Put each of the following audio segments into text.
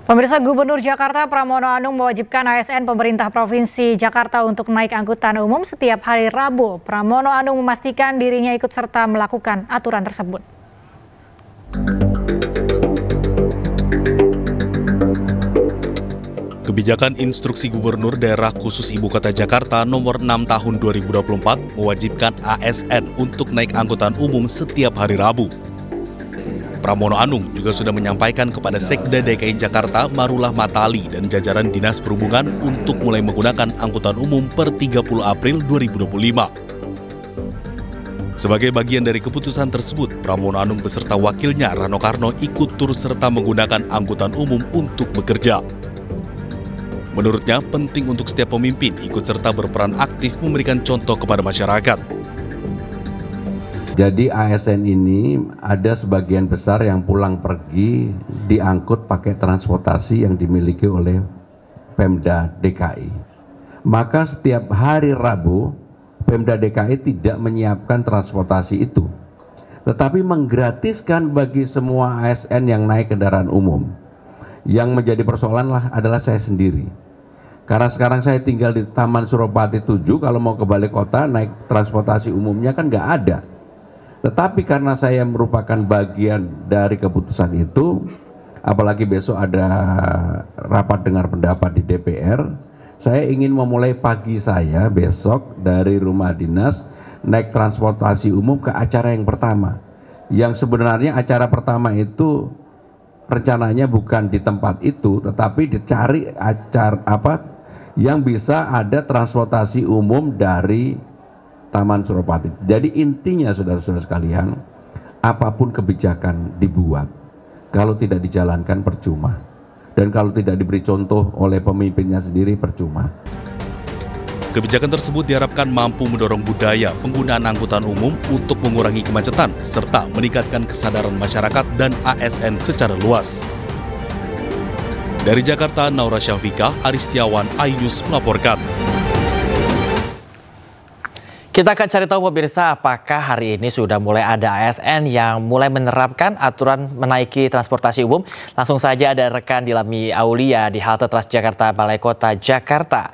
Pemirsa, Gubernur Jakarta Pramono Anung mewajibkan ASN pemerintah Provinsi Jakarta untuk naik angkutan umum setiap hari Rabu. Pramono Anung memastikan dirinya ikut serta melakukan aturan tersebut. Kebijakan Instruksi Gubernur Daerah Khusus Ibu Kota Jakarta Nomor 6 Tahun 2024 mewajibkan ASN untuk naik angkutan umum setiap hari Rabu. Pramono Anung juga sudah menyampaikan kepada Sekda DKI Jakarta Marullah Matali dan jajaran Dinas Perhubungan untuk mulai menggunakan angkutan umum per 30 April 2025. Sebagai bagian dari keputusan tersebut, Pramono Anung beserta wakilnya Rano Karno ikut turut serta menggunakan angkutan umum untuk bekerja. Menurutnya, penting untuk setiap pemimpin ikut serta berperan aktif memberikan contoh kepada masyarakat. Jadi ASN ini ada sebagian besar yang pulang pergi diangkut pakai transportasi yang dimiliki oleh Pemda DKI. Maka setiap hari Rabu, Pemda DKI tidak menyiapkan transportasi itu, tetapi menggratiskan bagi semua ASN yang naik kendaraan umum. Yang menjadi persoalan adalah saya sendiri. Karena sekarang saya tinggal di Taman Suropati 7, kalau mau ke Balai Kota naik transportasi umumnya kan nggak ada. Tetapi karena saya merupakan bagian dari keputusan itu, apalagi besok ada rapat dengar pendapat di DPR, saya ingin memulai pagi saya besok dari rumah dinas naik transportasi umum ke acara yang pertama. Yang sebenarnya acara pertama itu rencananya bukan di tempat itu, tetapi dicari acara yang bisa ada transportasi umum dari Taman Suropati. Jadi intinya saudara-saudara sekalian, apapun kebijakan dibuat, kalau tidak dijalankan percuma. Dan kalau tidak diberi contoh oleh pemimpinnya sendiri percuma. Kebijakan tersebut diharapkan mampu mendorong budaya penggunaan angkutan umum untuk mengurangi kemacetan serta meningkatkan kesadaran masyarakat dan ASN secara luas. Dari Jakarta, Naura Syafika, Aristiawan, iNews melaporkan. Kita akan cari tahu pemirsa, apakah hari ini sudah mulai ada ASN yang mulai menerapkan aturan menaiki transportasi umum. Langsung saja ada rekan Dilami Aulia di halte Transjakarta Balai Kota Jakarta.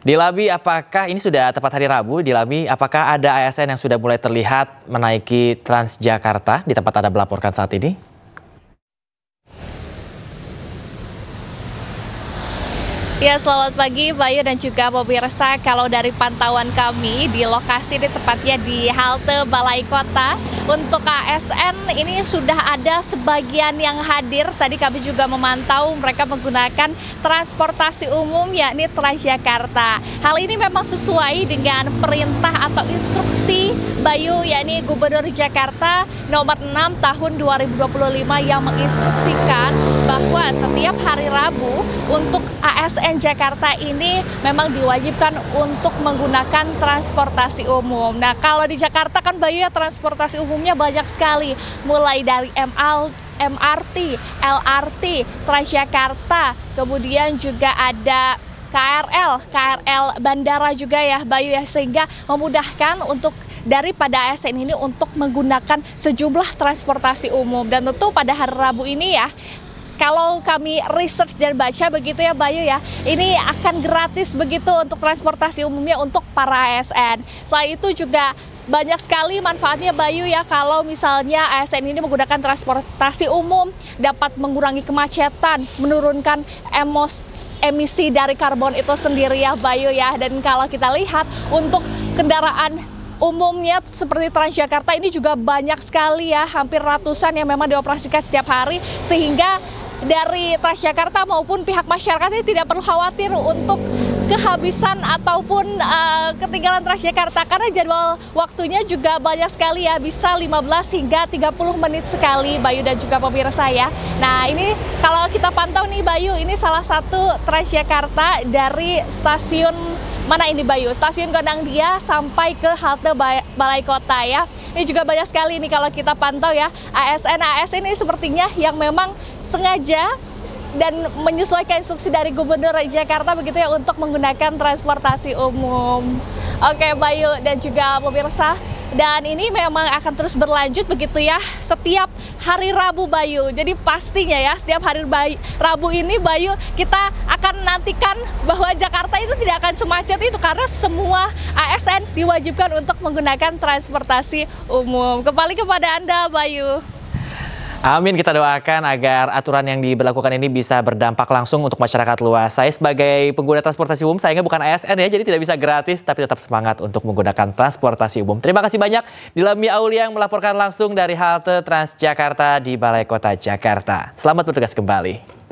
Dilami, apakah ini sudah tepat hari Rabu? Dilami, apakah ada ASN yang sudah mulai terlihat menaiki Transjakarta di tempat Anda melaporkan saat ini? Ya, selamat pagi Bayu dan juga pemirsa. Kalau dari pantauan kami di lokasi ini tepatnya di halte Balai Kota, untuk ASN ini sudah ada sebagian yang hadir. Tadi kami juga memantau mereka menggunakan transportasi umum yakni Transjakarta. Hal ini memang sesuai dengan perintah atau instruksi Bayu yakni Gubernur Jakarta nomor 6 tahun 2025 yang menginstruksikan bahwa setiap hari Rabu untuk ASN Jakarta ini memang diwajibkan untuk menggunakan transportasi umum. Nah, kalau di Jakarta kan Bayu ya transportasi umumnya banyak sekali, mulai dari MRT, LRT, Transjakarta, kemudian juga ada KRL bandara juga ya Bayu ya, sehingga memudahkan untuk daripada ASN ini untuk menggunakan sejumlah transportasi umum. Dan tentu pada hari Rabu ini ya, kalau kami research dan baca begitu ya Bayu ya, ini akan gratis begitu untuk transportasi umumnya untuk para ASN. Selain itu juga banyak sekali manfaatnya Bayu ya, kalau misalnya ASN ini menggunakan transportasi umum dapat mengurangi kemacetan, menurunkan emisi dari karbon itu sendiri ya Bayu ya. Dan kalau kita lihat untuk kendaraan umumnya seperti Transjakarta ini juga banyak sekali ya, hampir ratusan yang memang dioperasikan setiap hari, sehingga dari Transjakarta maupun pihak masyarakat ini tidak perlu khawatir untuk kehabisan ataupun ketinggalan Transjakarta, karena jadwal waktunya juga banyak sekali ya, bisa 15 hingga 30 menit sekali Bayu dan juga pemirsa ya. Nah, ini kalau kita pantau nih Bayu, ini salah satu Transjakarta dari stasiun mana ini Bayu? Stasiun Gondangdia sampai ke halte Balai Kota ya. Ini juga banyak sekali nih kalau kita pantau ya, ASN ini sepertinya yang memang sengaja dan menyesuaikan instruksi dari Gubernur Jakarta begitu ya untuk menggunakan transportasi umum. Oke Bayu dan juga pemirsa, Dan ini memang akan terus berlanjut begitu ya setiap hari Rabu, Bayu. Jadi pastinya ya setiap hari Rabu ini, Bayu, kita akan nantikan bahwa Jakarta itu tidak akan semacet itu karena semua ASN diwajibkan untuk menggunakan transportasi umum. Kembali kepada Anda, Bayu. Amin, kita doakan agar aturan yang diberlakukan ini bisa berdampak langsung untuk masyarakat luas. Saya sebagai pengguna transportasi umum, sayangnya bukan ASN ya, jadi tidak bisa gratis, tapi tetap semangat untuk menggunakan transportasi umum. Terima kasih banyak Dilami Aulia yang melaporkan langsung dari halte Transjakarta di Balai Kota Jakarta. Selamat bertugas kembali.